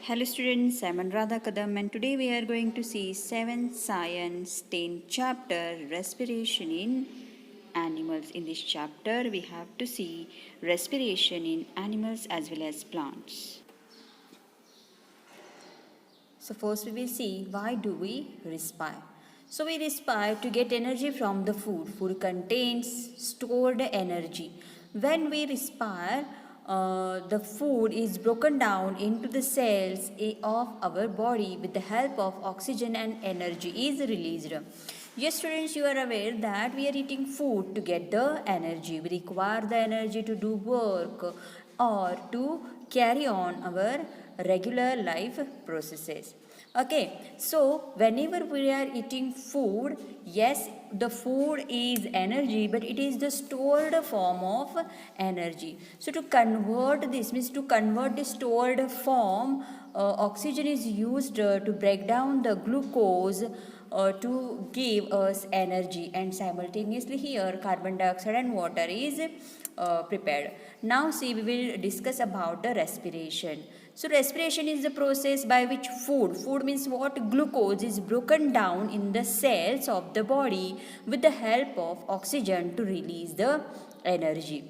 Hello students, I'm Anuradha Kadam and today we are going to see 7th Science 10th chapter Respiration in Animals. In this chapter we have to see respiration in animals as well as plants. So first we will see why do we respire. So we respire to get energy from the food. Food contains stored energy. When we respire, the food is broken down into the cells of our body with the help of oxygen and energy is released. Yes, students, you are aware that we are eating food to get the energy. We require the energy to do work or to carry on our regular life processes. Okay, so whenever we are eating food, yes, the food is energy, but it is the stored form of energy. So to convert this means to convert the stored form, oxygen is used to break down the glucose to give us energy, and simultaneously here carbon dioxide and water is prepared. Now see, we will discuss about the respiration. So respiration is the process by which food means what, glucose is broken down in the cells of the body with the help of oxygen to release the energy.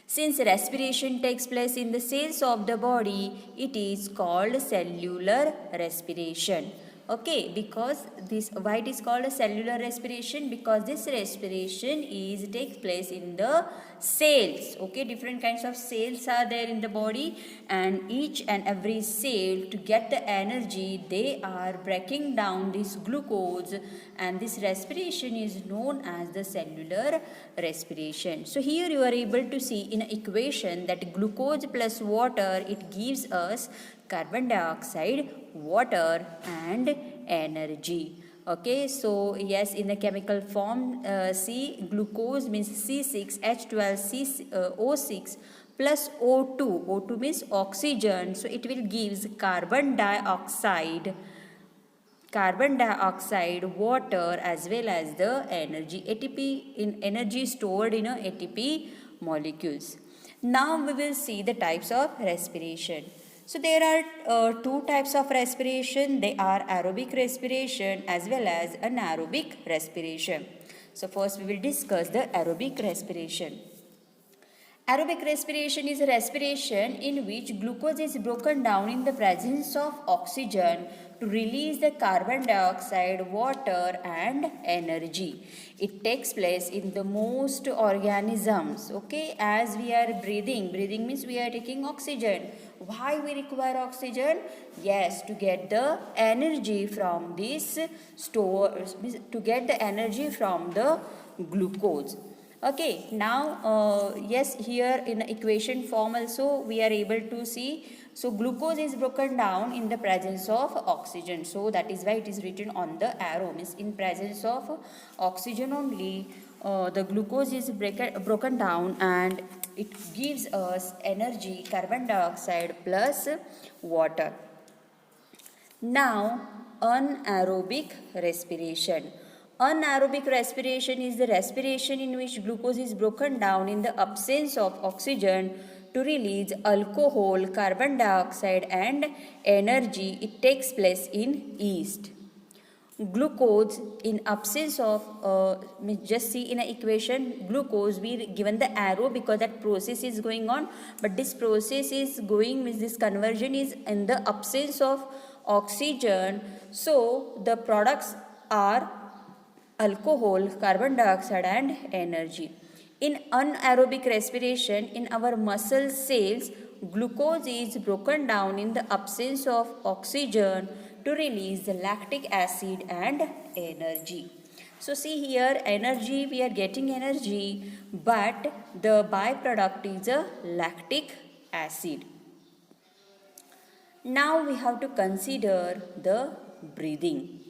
Since respiration takes place in the cells of the body, it is called cellular respiration. Okay, because this, why it is called a cellular respiration? Because this respiration takes place in the cells. Okay, different kinds of cells are there in the body, and each and every cell, to get the energy, they are breaking down this glucose, and this respiration is known as the cellular respiration. So here you are able to see in an equation that glucose plus water, it gives us carbon dioxide, water and energy. Okay, so yes, in the chemical form, C, glucose means C6H12O6 plus O2. O2 means oxygen, so it will gives carbon dioxide, water as well as the energy. ATP in energy stored in a ATP molecules. Now we will see the types of respiration. So there are two types of respiration. They are aerobic respiration as well as anaerobic respiration. So first we will discuss the aerobic respiration. Aerobic respiration is a respiration in which glucose is broken down in the presence of oxygen to release the carbon dioxide, water and energy. It takes place in the most organisms. Okay, as we are breathing means we are taking oxygen. Why we require oxygen? Yes, to get the energy from this to get the energy from the glucose. Okay, now yes, here in equation form also we are able to see. So glucose is broken down in the presence of oxygen. So that is why it is written on the arrow, means in presence of oxygen only the glucose is broken down and it gives us energy, carbon dioxide plus water. Now anaerobic respiration. Anaerobic respiration is the respiration in which glucose is broken down in the absence of oxygen to release alcohol, carbon dioxide and energy. It takes place in yeast. Glucose in absence of, just see in an equation, glucose, we given the arrow because that process is going on, but this process is going, means this conversion is in the absence of oxygen. So the products are alcohol, carbon dioxide and energy. In anaerobic respiration, in our muscle cells, glucose is broken down in the absence of oxygen to release the lactic acid and energy. So see here, energy, we are getting energy, but the byproduct is a lactic acid. Now we have to consider the breathing.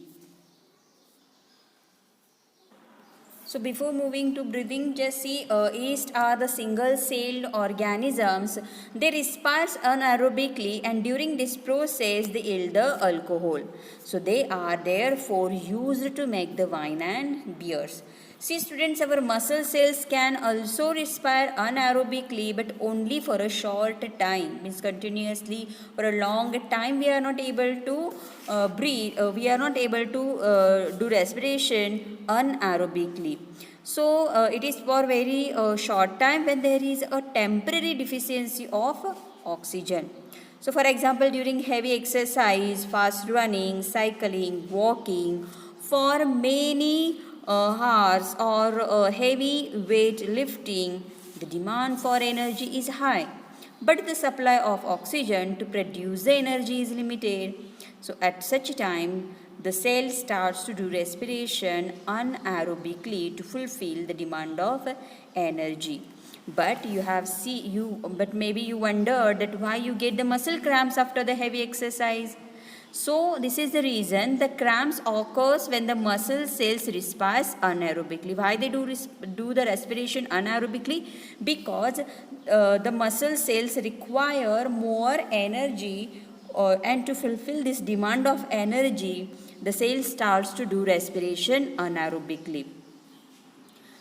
So before moving to breathing, just see yeast are the single-celled organisms. They respire anaerobically, and during this process they yield the alcohol. So they are therefore used to make the wine and beers. See students, our muscle cells can also respire anaerobically, but only for a short time, means continuously for a long time we are not able to breathe, we are not able to do respiration anaerobically. So it is for very short time when there is a temporary deficiency of oxygen. So for example, during heavy exercise, fast running, cycling, walking, for many hours or heavy weight lifting, the demand for energy is high, but the supply of oxygen to produce the energy is limited. So at such time, the cell starts to do respiration anaerobically to fulfill the demand of energy. But but maybe you wondered that why you get the muscle cramps after the heavy exercise. So this is the reason the cramps occurs when the muscle cells respires anaerobically. Why they do the respiration anaerobically? Because the muscle cells require more energy, and to fulfill this demand of energy, the cell starts to do respiration anaerobically.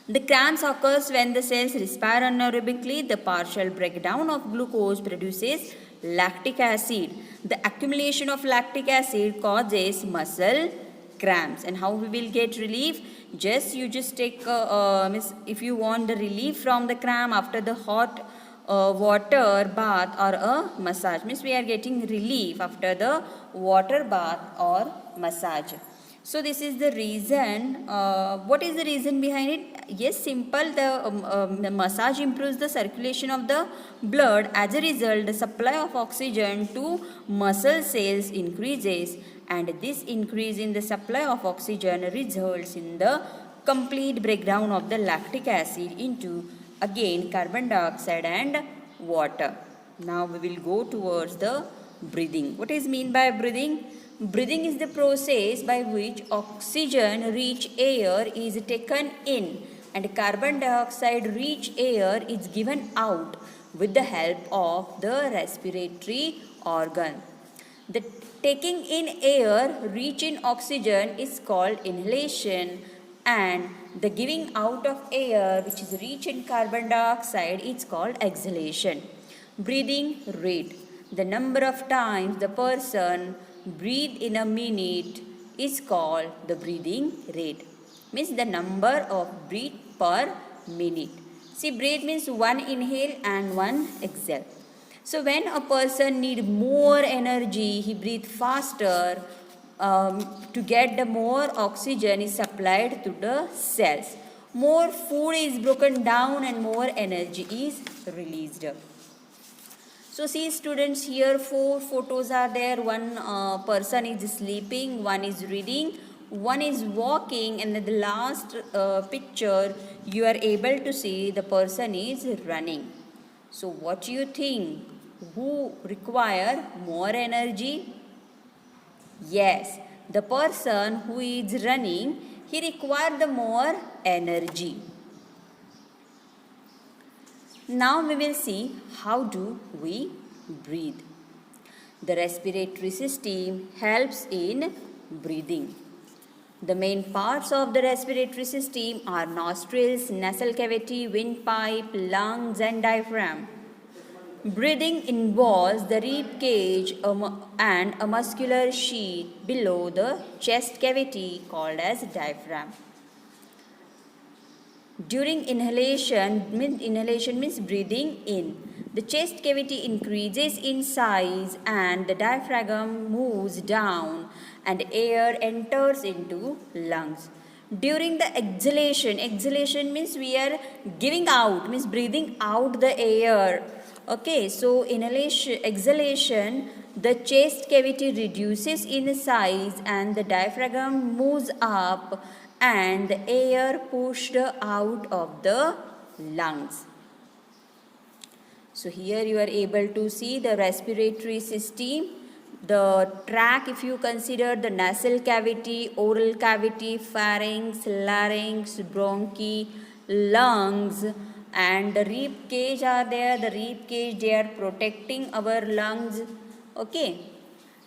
The cramps occurs when the cells respire anaerobically. The partial breakdown of glucose produces lactic acid. The accumulation of lactic acid causes muscle cramps. And how we will get relief? You just take if you want the relief from the cramp after the hot water bath or a massage, means we are getting relief after the water bath or massage. So this is the reason. What is the reason behind it? Yes, simple. The massage improves the circulation of the blood. As a result, the supply of oxygen to muscle cells increases, and this increase in the supply of oxygen results in the complete breakdown of the lactic acid into again carbon dioxide and water. Now we will go towards the breathing. What is mean by breathing? Breathing is the process by which oxygen rich air is taken in and carbon dioxide rich air is given out with the help of the respiratory organ. The taking in air rich in oxygen is called inhalation, and the giving out of air which is rich in carbon dioxide is called exhalation. Breathing rate. The number of times the person breathe in a minute is called the breathing rate. Means the number of breath per minute. See, breath means one inhale and one exhale. So when a person need more energy, he breathe faster to get the more oxygen is supplied to the cells. More food is broken down and more energy is released. So see students, here 4 photos are there. One person is sleeping, one is reading, one is walking, and in the last picture you are able to see the person is running. So what do you think? Who require more energy? Yes, the person who is running, he require the more energy. Now we will see how do we breathe. The respiratory system helps in breathing. The main parts of the respiratory system are nostrils, nasal cavity, windpipe, lungs and diaphragm. Breathing involves the rib cage and a muscular sheath below the chest cavity called as diaphragm. During inhalation means breathing in. The chest cavity increases in size and the diaphragm moves down and air enters into lungs. During the exhalation means we are giving out, means breathing out the air. Okay, so exhalation, the chest cavity reduces in size and the diaphragm moves up and the air pushed out of the lungs. So here you are able to see the respiratory system. The tract, if you consider the nasal cavity, oral cavity, pharynx, larynx, bronchi, lungs, and the rib cage are there. The rib cage, they are protecting our lungs. Okay.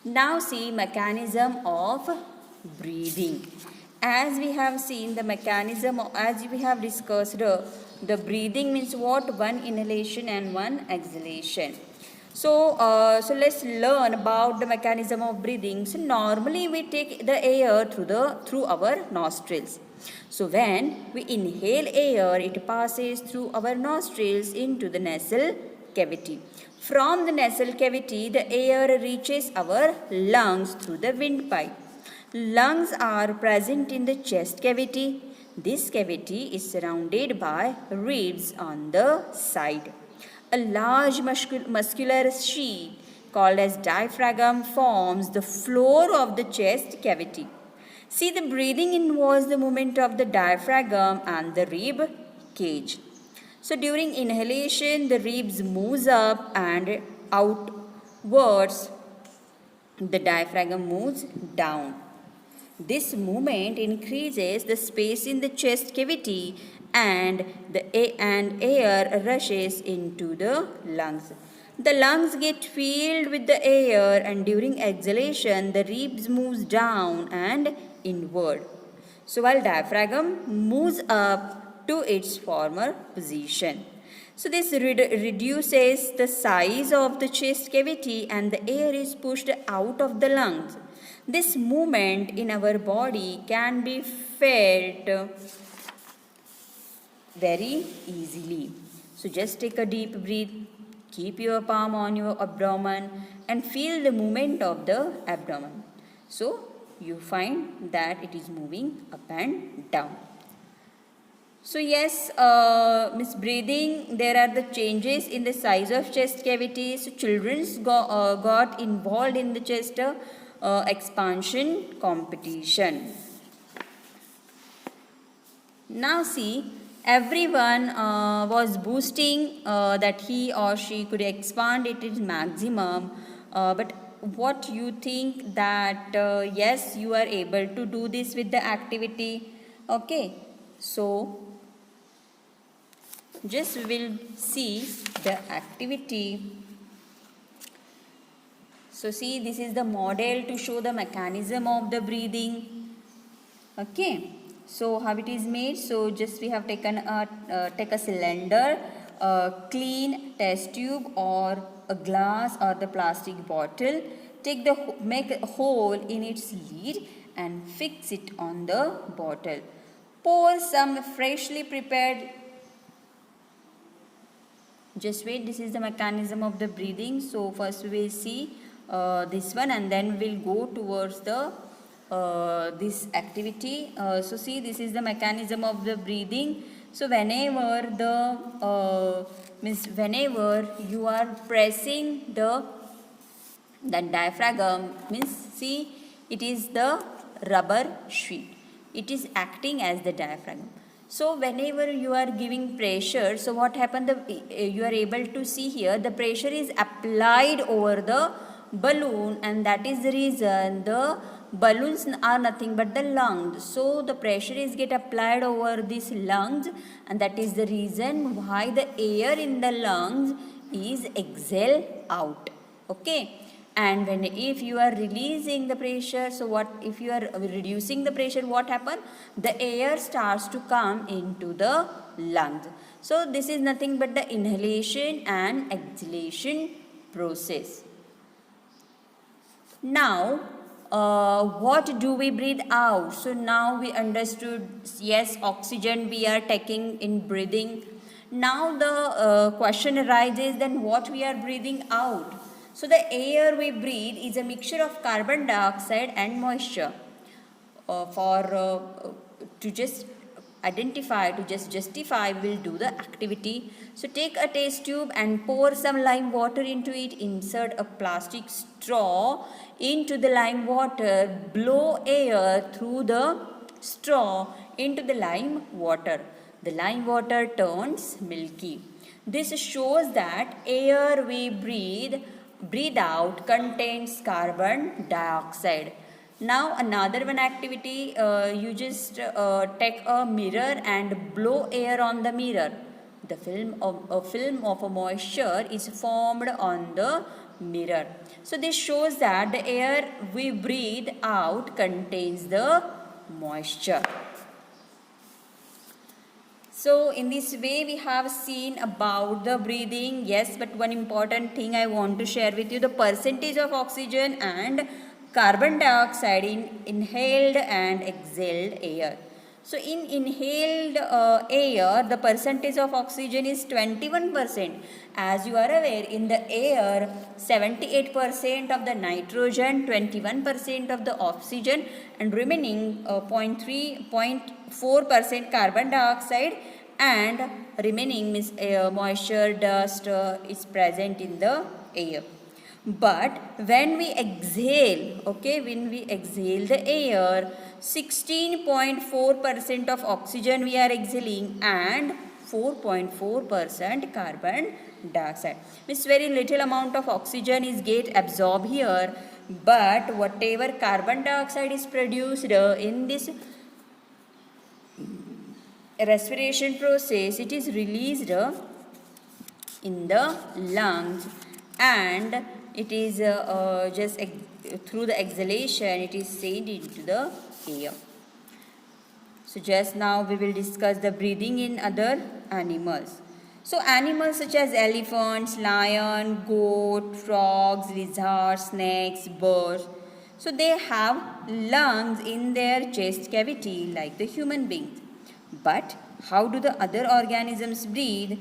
Now see mechanism of breathing. as we have seen the mechanism, as we have discussed, the breathing means what? One inhalation and one exhalation. So let's learn about the mechanism of breathing. So normally we take the air through our nostrils. So when we inhale air, it passes through our nostrils into the nasal cavity. From the nasal cavity, the air reaches our lungs through the windpipe. Lungs are present in the chest cavity. This cavity is surrounded by ribs on the side. A large muscular sheath called as diaphragm forms the floor of the chest cavity. See, the breathing involves the movement of the diaphragm and the rib cage. So during inhalation, the ribs moves up and outwards. The diaphragm moves down. This movement increases the space in the chest cavity and air rushes into the lungs. The lungs get filled with the air, and during exhalation the ribs moves down and inward. So while diaphragm moves up to its former position. So this reduces the size of the chest cavity and the air is pushed out of the lungs. This movement in our body can be felt very easily. So just take a deep breath, keep your palm on your abdomen and feel the movement of the abdomen. So you find that it is moving up and down. So yes, Miss breathing, there are the changes in the size of chest cavity. So children got involved in the chest expansion competition. Now see, everyone was boosting that he or she could expand it is maximum. But what you think that yes, you are able to do this with the activity? Okay, so just we will see the activity. So see, this is the model to show the mechanism of the breathing. Okay, so how it is made? So just we have taken take a cylinder, a clean test tube or a glass or the plastic bottle. Make a hole in its lid and fix it on the bottle. Pour some freshly prepared. Just wait, this is the mechanism of the breathing. So first we will see this one and then we'll go towards the this activity. So see, this is the mechanism of the breathing. So whenever whenever you are pressing the diaphragm, means see, it is the rubber sheet. It is acting as the diaphragm. So whenever you are giving pressure, so what happened? You are able to see here the pressure is applied over the balloon, and that is the reason the balloons are nothing but the lungs. So the pressure is get applied over these lungs, and that is the reason why the air in the lungs is exhaled out. Okay. And if you are releasing the pressure, so what if you are reducing the pressure, what happens? The air starts to come into the lungs. So this is nothing but the inhalation and exhalation process. Now what do we breathe out? So now we understood, yes, oxygen we are taking in breathing. Now the question arises, then what we are breathing out? So the air we breathe is a mixture of carbon dioxide and moisture. To just identify, to just justify, we'll do the activity. So take a test tube and pour some lime water into it. Insert a plastic straw into the lime water. Blow air through the straw into the lime water. The lime water turns milky. This shows that air we breathe out contains carbon dioxide. Now another one activity, you just take a mirror and blow air on the mirror. The film of a moisture is formed on the mirror. So this shows that the air we breathe out contains the moisture. So in this way we have seen about the breathing. Yes, but one important thing I want to share with you, the percentage of oxygen and carbon dioxide in inhaled and exhaled air. So in inhaled air, the percentage of oxygen is 21%. As you are aware, in the air, 78% of the nitrogen, 21% of the oxygen, and remaining 0.4% carbon dioxide, and remaining moisture, dust is present in the air. But when we exhale, when we exhale the air, 16.4% of oxygen we are exhaling and 4.4% carbon dioxide. Means very little amount of oxygen is get absorbed here, but whatever carbon dioxide is produced in this respiration process, it is released in the lungs, and it is through the exhalation it is sent into the air. So just now we will discuss the breathing in other animals. So animals such as elephants, lion, goat, frogs, lizards, snakes, birds, so they have lungs in their chest cavity like the human beings. But how do the other organisms breathe?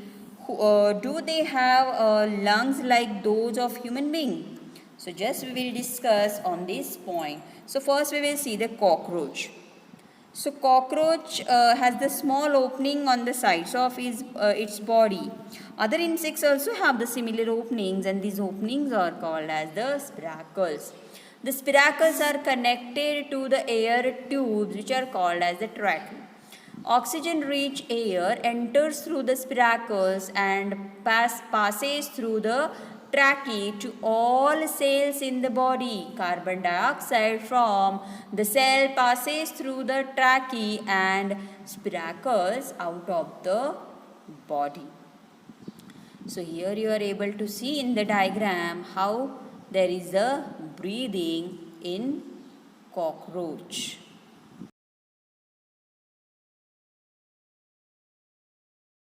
Do they have lungs like those of human being? So just we will discuss on this point. So first we will see the cockroach. So cockroach has the small opening on the sides of its body. Other insects also have the similar openings, and these openings are called as the spiracles. The spiracles are connected to the air tubes which are called as the trachea. Oxygen-rich air enters through the spiracles and passes through the trachea to all cells in the body. Carbon dioxide from the cell passes through the trachea and spiracles out of the body. So here you are able to see in the diagram how there is a breathing in cockroach.